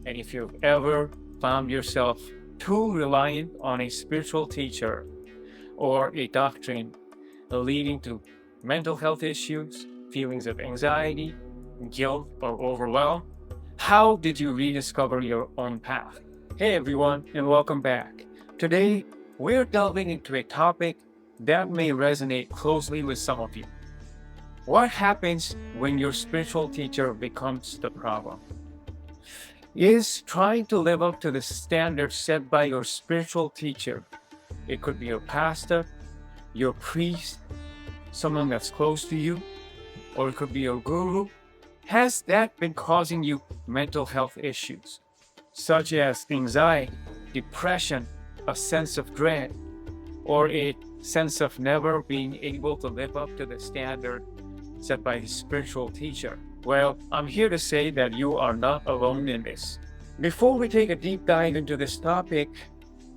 And if you've ever found yourself too reliant on a spiritual teacher or a doctrine leading to mental health issues, feelings of anxiety, guilt, or overwhelm, how did you rediscover your own path? Hey everyone, and welcome back. Today, we're delving into a topic that may resonate closely with some of you. What happens when your spiritual teacher becomes the problem? Is trying to live up to the standards set by your spiritual teacher. It could be your pastor, your priest, someone that's close to you, or it could be your guru. Has that been causing you mental health issues, such as anxiety, depression, a sense of dread, or a sense of never being able to live up to the standard set by his spiritual teacher? Well, I'm here to say that you are not alone in this. Before we take a deep dive into this topic,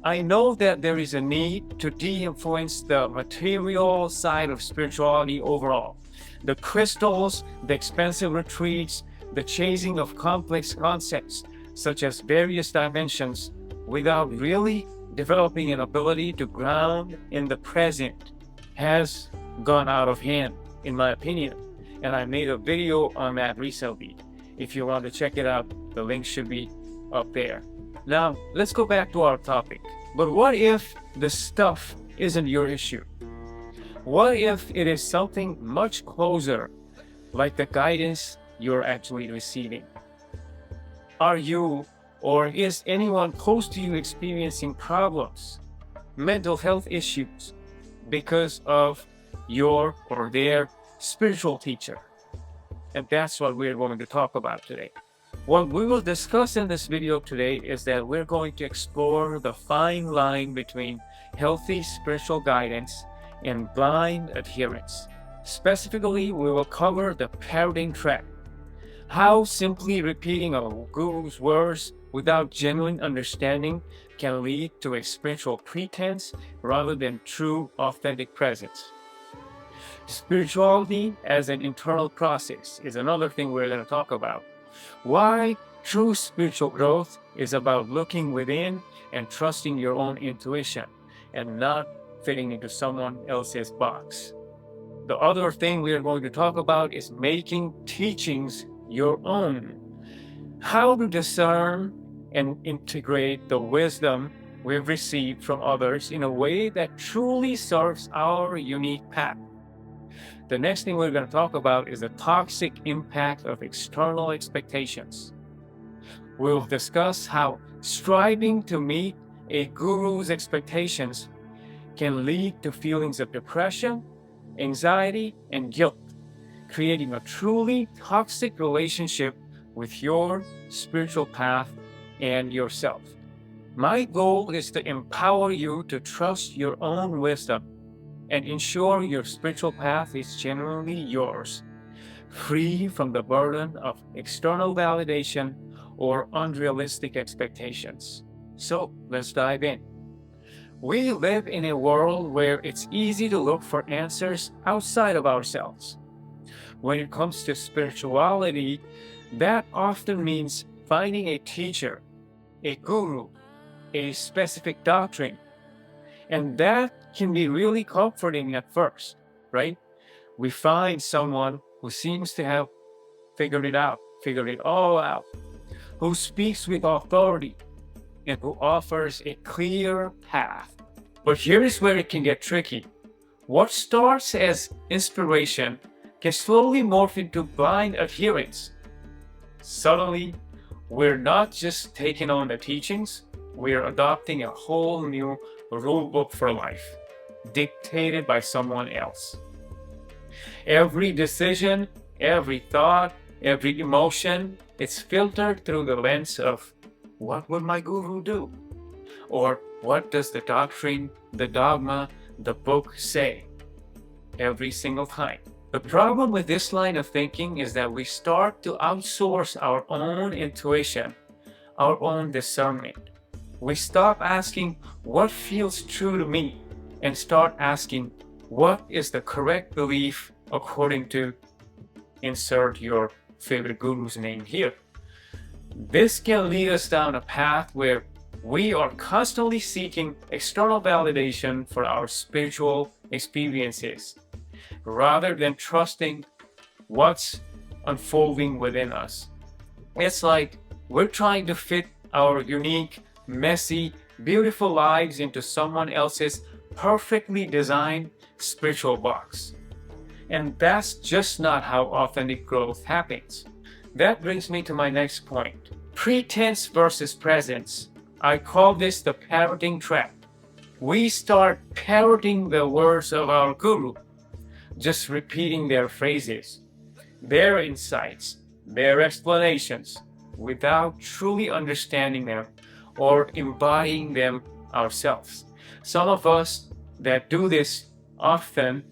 I know that there is a need to de-influence the material side of spirituality overall. The crystals, the expensive retreats, the chasing of complex concepts, such as various dimensions, without really developing an ability to ground in the present, has gone out of hand, in my opinion. And I made a video on that recently. If you want to check it out, the link should be up there. Now, let's go back to our topic. But what if the stuff isn't your issue? What if it is something much closer, like the guidance you're actually receiving? Are you or is anyone close to you experiencing problems, mental health issues, because of your or their spiritual teacher? And that's what we're going to talk about today. What we will discuss in this video today is that we're going to explore the fine line between healthy spiritual guidance and blind adherence. Specifically, we will cover the parroting trap, how simply repeating a guru's words without genuine understanding can lead to a spiritual pretense rather than true, authentic presence. Spirituality as an internal process is another thing we're going to talk about. Why true spiritual growth is about looking within and trusting your own intuition and not fitting into someone else's box. The other thing we are going to talk about is making teachings your own. How to discern and integrate the wisdom we've received from others in a way that truly serves our unique path. The next thing we're going to talk about is the toxic impact of external expectations. We'll discuss how striving to meet a guru's expectations can lead to feelings of depression, anxiety, and guilt, creating a truly toxic relationship with your spiritual path and yourself. My goal is to empower you to trust your own wisdom and ensure your spiritual path is genuinely yours, free from the burden of external validation or unrealistic expectations. So let's dive in. We live in a world where it's easy to look for answers outside of ourselves. When it comes to spirituality, that often means finding a teacher, a guru, a specific doctrine. And that can be really comforting at first, right? We find someone who seems to have figured it all out, who speaks with authority, and who offers a clear path. But here's where it can get tricky. What starts as inspiration can slowly morph into blind adherence. Suddenly, we're not just taking on the teachings, we're adopting a whole new rule book for life, dictated by someone else. Every decision, every thought, every emotion, it's filtered through the lens of, what would my guru do? Or what does the doctrine, the dogma, the book say? Every single time. The problem with this line of thinking is that we start to outsource our own intuition, our own discernment. We stop asking, what feels true to me? And start asking, what is the correct belief according to insert your favorite guru's name here. This can lead us down a path where we are constantly seeking external validation for our spiritual experiences rather than trusting what's unfolding within us. It's like we're trying to fit our unique, messy, beautiful lives into someone else's perfectly designed spiritual box. And that's just not how authentic growth happens. That brings me to my next point. Pretense versus presence. I call this the parroting trap. We start parroting the words of our guru, just repeating their phrases, their insights, their explanations, without truly understanding them or embodying them ourselves. Some of us that do this often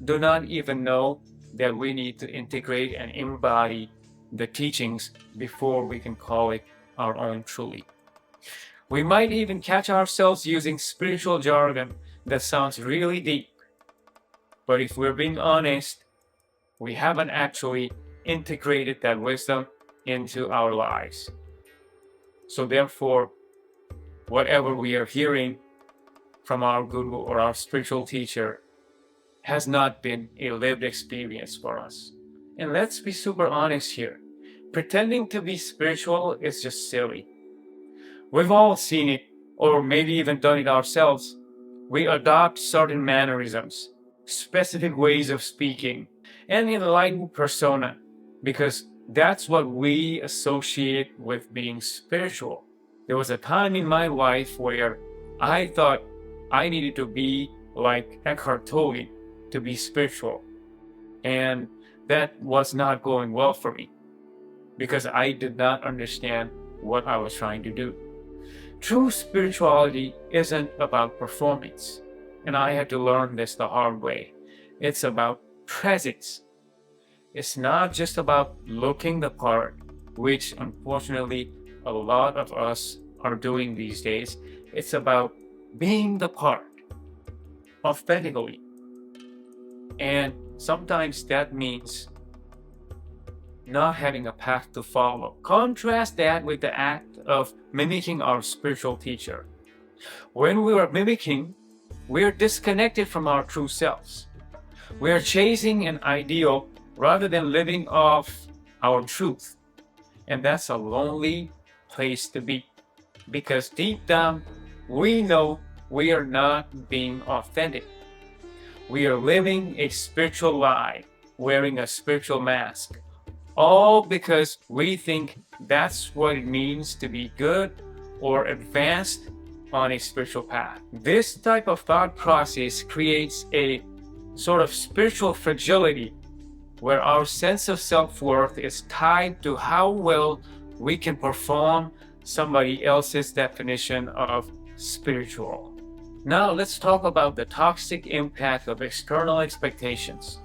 do not even know that we need to integrate and embody the teachings before we can call it our own truly. We might even catch ourselves using spiritual jargon that sounds really deep, but if we're being honest, we haven't actually integrated that wisdom into our lives. So therefore, whatever we are hearing from our guru or our spiritual teacher has not been a lived experience for us. And let's be super honest here. Pretending to be spiritual is just silly. We've all seen it, or maybe even done it ourselves. We adopt certain mannerisms, specific ways of speaking, and enlightened persona, because that's what we associate with being spiritual. There was a time in my life where I thought I needed to be like Eckhart Tolle to be spiritual. And that was not going well for me because I did not understand what I was trying to do. True spirituality isn't about performance, and I had to learn this the hard way. It's about presence. It's not just about looking the part, which unfortunately a lot of us are doing these days. It's about being the part authentically. And sometimes that means not having a path to follow. Contrast that with the act of mimicking our spiritual teacher. When we are mimicking, we are disconnected from our true selves. We are chasing an ideal rather than living off our truth. And that's a lonely place to be, because deep down, we know we are not being authentic. We are living a spiritual lie, wearing a spiritual mask, all because we think that's what it means to be good or advanced on a spiritual path. This type of thought process creates a sort of spiritual fragility where our sense of self-worth is tied to how well we can perform somebody else's definition of spiritual. Now let's talk about the toxic impact of external expectations.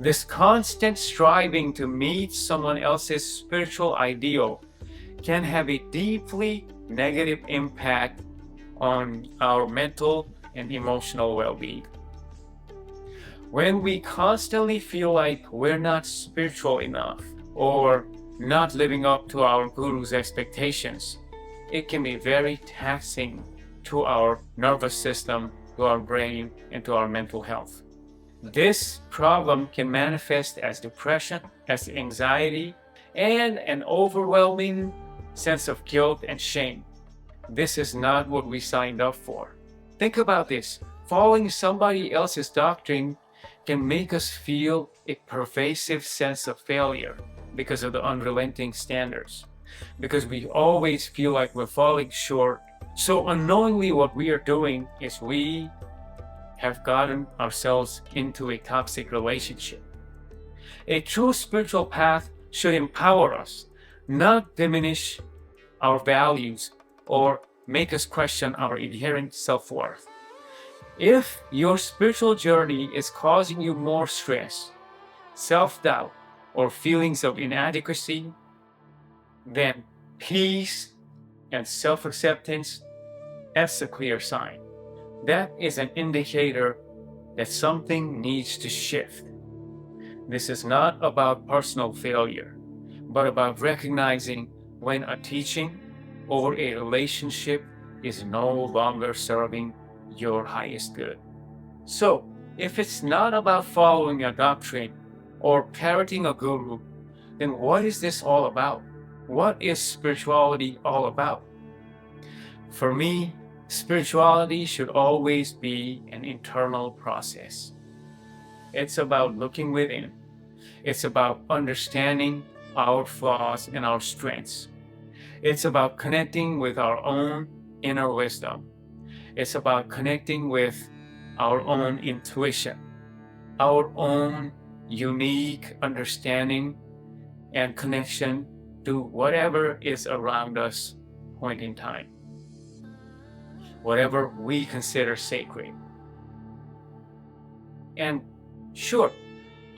This constant striving to meet someone else's spiritual ideal can have a deeply negative impact on our mental and emotional well-being. When we constantly feel like we're not spiritual enough or not living up to our guru's expectations, it can be very taxing to our nervous system, to our brain, and to our mental health. This problem can manifest as depression, as anxiety, and an overwhelming sense of guilt and shame. This is not what we signed up for. Think about this. Following somebody else's doctrine can make us feel a pervasive sense of failure because of the unrelenting standards, because we always feel like we're falling short. So unknowingly what we are doing is we have gotten ourselves into a toxic relationship. A true spiritual path should empower us, not diminish our values or make us question our inherent self-worth. If your spiritual journey is causing you more stress, self-doubt, or feelings of inadequacy, then peace and self-acceptance, that's a clear sign. That is an indicator that something needs to shift. This is not about personal failure, but about recognizing when a teaching or a relationship is no longer serving your highest good. So, if it's not about following a doctrine or parroting a guru, then what is this all about? What is spirituality all about? For me, spirituality should always be an internal process. It's about looking within. It's about understanding our flaws and our strengths. It's about connecting with our own inner wisdom. It's about connecting with our own intuition, our own unique understanding and connection to whatever is around us point in time, whatever we consider sacred. And sure,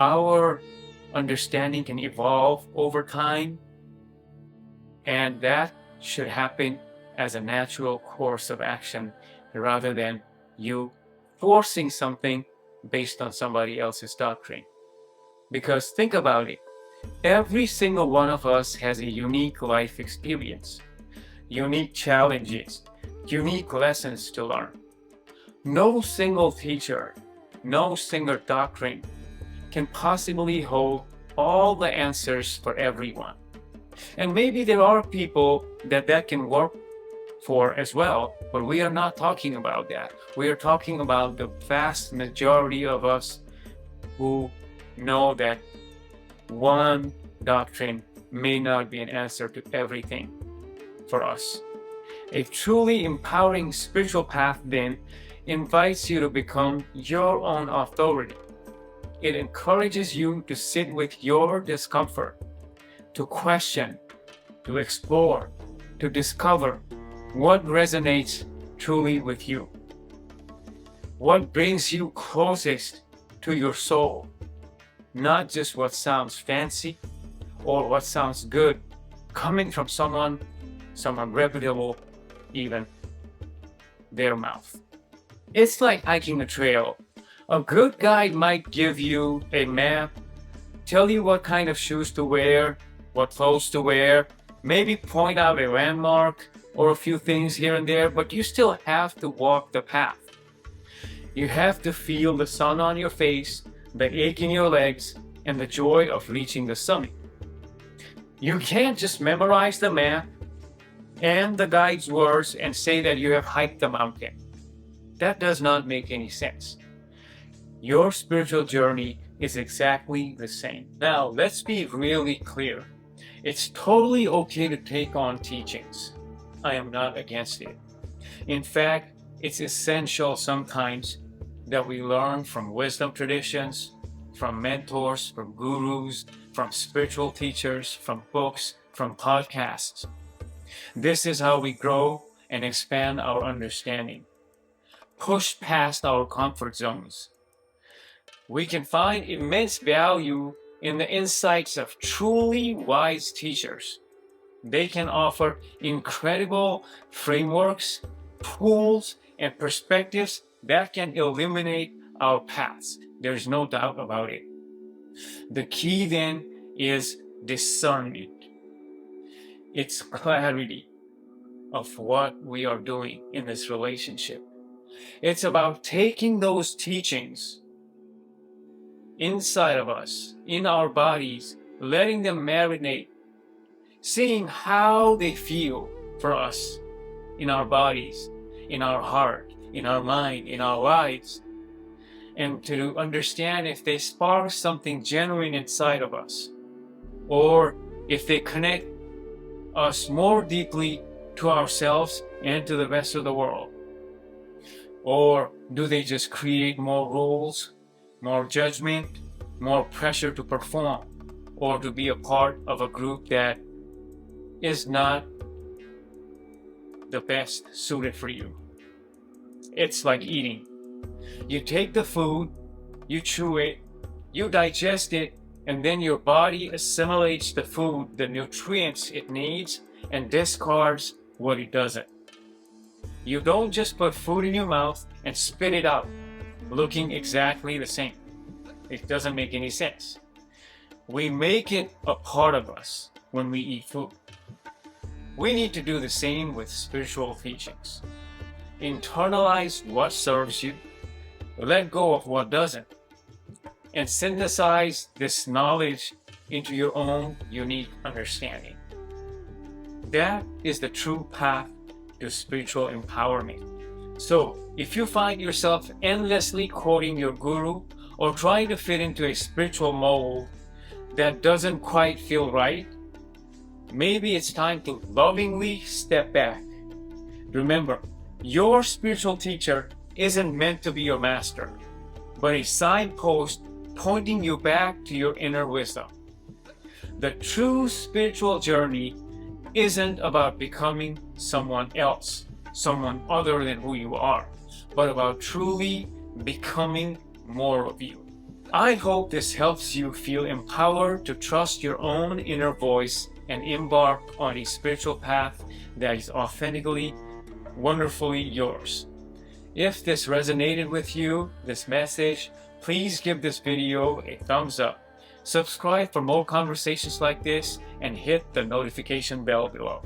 our understanding can evolve over time, and that should happen as a natural course of action rather than you forcing something based on somebody else's doctrine. Because think about it, every single one of us has a unique life experience, unique challenges, unique lessons to learn. No single teacher, no single doctrine can possibly hold all the answers for everyone. And maybe there are people that can work for as well, but we are not talking about that. We are talking about the vast majority of us who know that one doctrine may not be an answer to everything for us. A truly empowering spiritual path then invites you to become your own authority. It encourages you to sit with your discomfort, to question, to explore, to discover what resonates truly with you, what brings you closest to your soul, not just what sounds fancy or what sounds good coming from someone reputable, even their mouth. It's like hiking a trail. A good guide might give you a map, tell you what kind of shoes to wear, what clothes to wear, maybe point out a landmark or a few things here and there, but you still have to walk the path. You have to feel the sun on your face, the ache in your legs, and the joy of reaching the summit. You can't just memorize the map and the guide's words and say that you have hiked the mountain. That does not make any sense. Your spiritual journey is exactly the same. Now, let's be really clear. It's totally okay to take on teachings. I am not against it. In fact, it's essential sometimes that we learn from wisdom traditions, from mentors, from gurus, from spiritual teachers, from books, from podcasts. This is how we grow and expand our understanding. Push past our comfort zones. We can find immense value in the insights of truly wise teachers. They can offer incredible frameworks, tools, and perspectives that can illuminate our paths. There's no doubt about it. The key then is discernment. It's clarity of what we are doing in this relationship. It's about taking those teachings inside of us, in our bodies, letting them marinate, seeing how they feel for us in our bodies, in our heart, in our mind, in our lives, and to understand if they spark something genuine inside of us, or if they connect us more deeply to ourselves and to the rest of the world. Or do they just create more rules, more judgment, more pressure to perform, or to be a part of a group that is not the best suited for you? It's like eating. You take the food, you chew it, you digest it, and then your body assimilates the food, the nutrients it needs, and discards what it doesn't. You don't just put food in your mouth and spit it out, looking exactly the same. It doesn't make any sense. We make it a part of us when we eat food. We need to do the same with spiritual teachings. Internalize what serves you, let go of what doesn't, and synthesize this knowledge into your own unique understanding. That is the true path to spiritual empowerment. So, if you find yourself endlessly quoting your guru or trying to fit into a spiritual mold that doesn't quite feel right, maybe it's time to lovingly step back. Remember, your spiritual teacher isn't meant to be your master, but a signpost pointing you back to your inner wisdom. The true spiritual journey isn't about becoming someone else, someone other than who you are, but about truly becoming more of you. I hope this helps you feel empowered to trust your own inner voice and embark on a spiritual path that is authentically, wonderfully yours. If this resonated with you, this message, please give this video a thumbs up. Subscribe for more conversations like this and hit the notification bell below.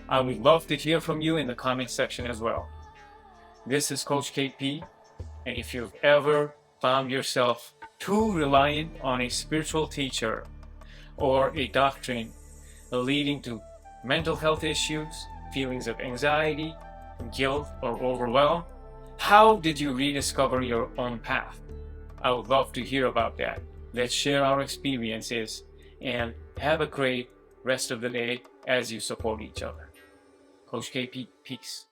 I would love to hear from you in the comment section as well. This is Coach KP, and if you've ever found yourself too reliant on a spiritual teacher or a doctrine leading to mental health issues, feelings of anxiety, guilt, or overwhelm, how did you rediscover your own path? I would love to hear about that. Let's share our experiences and have a great rest of the day as you support each other. Coach KP, peace.